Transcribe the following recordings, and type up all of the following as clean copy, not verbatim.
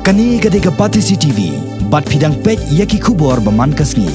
Kani gadega Pati CCTV, bat fidang pek yaki kubor baman kasni.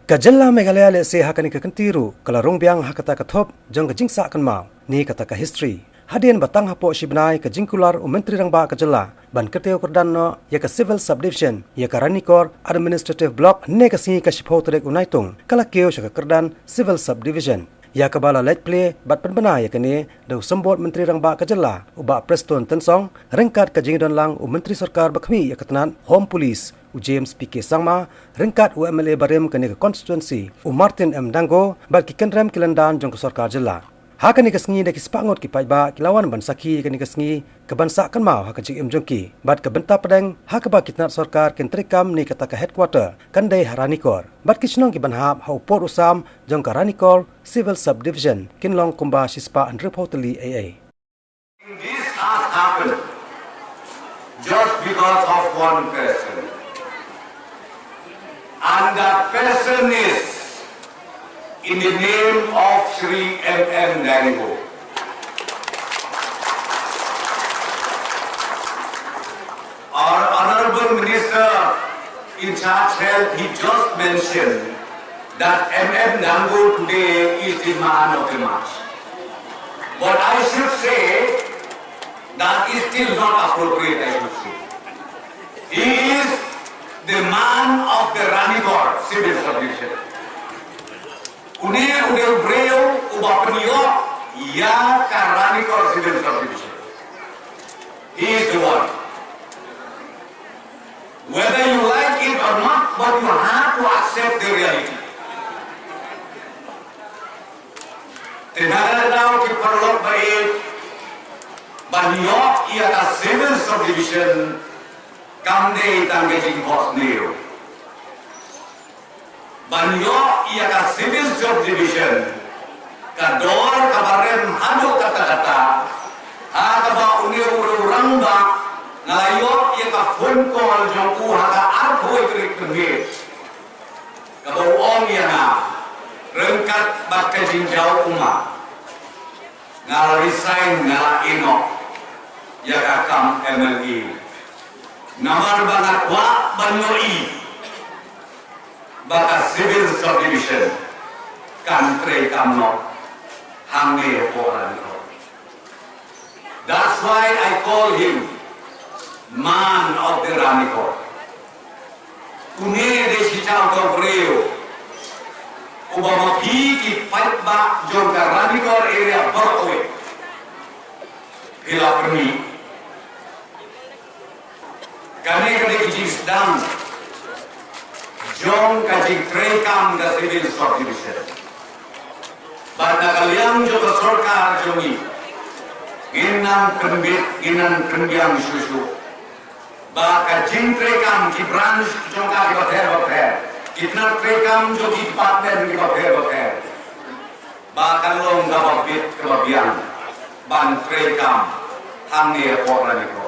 Kajalla Meghalaya le se hakani ka kantiru kala rongbyang hakata ka thop jong ka jingsa kan mau ni kata ka history. Hadian batang hapo shibnai ka jingkular menteri rangba kajalla ban keteo kerdan no ya ka civil subdivision ya ka ranikor administrative block ne ka singi ka shipho trek unaitung kala keo shaka kerdan civil subdivision. Ya kabala let play bat penbana ya kini dau sembot menteri rangba kajalla uba Preston Tensong rengkat ka jingdon lang menteri sarkar bakmi ya ketenan home police James PK Sangma rengkat UMLA Barim kani ka constituency Martin M Dango bat ki kenrem kilandan jong ka sarkar jilla. Ha kani ka sngi de ki spangot ki paiba kilawan ban sakhi kani ka sngi ka bansa kan mau ha ka jing jongki bat ka benta pedang ha ka ba kitnat sarkar kentrikam ni kata ka headquarter kandai haranikor bat kisnong ki banhap ha upor usam jong ka ranikor civil subdivision kinlong kumba shispa and reportedly AA. This has happened just because of one person. And that person is in the name of Sri M.M. Dango. Our Honorable Minister in charge health, he just mentioned that M.M. Dango today is the man of the match. But I should say that is still not appropriate, I should say. He is the man of the Ranikor civil subdivision. Udah breu ubah penio ya ka Ranikor civil subdivision. He is the one. Whether you like it or not, but you have to accept the reality. Tindakan daw kiparlok baik banyo ia ka civil subdivision kamde tanggejing pos niyo. Banyo ia ka civil subdivision kador kabarem hadok kata-kata agaba unir urang ba ngalayot ia ka phone call jong u haga arboy krik kengit kabauong ia na rengkat bakal jinjau umat ngala resign ngala inok ia ka kam MLE namar bangat wa banyoi baka civil subdivision country kamno hangne poran. That's why I call him man of the Ranikor. Kune de sichao ko breo ubama ki paitba jonga Ranikor area borwe hila permi kane kane kijis dam jong kajing trekam da civil subdivision. Bada kaliang juga sarkar jongi. Ginang kembit, ginang kendiang susu. Ba kajing trekam ki branch jong ka hotel. Kitna trekam jo ki partner ki hotel. Ba kalong da bit kebabian. Ban trekam hangne orang itu.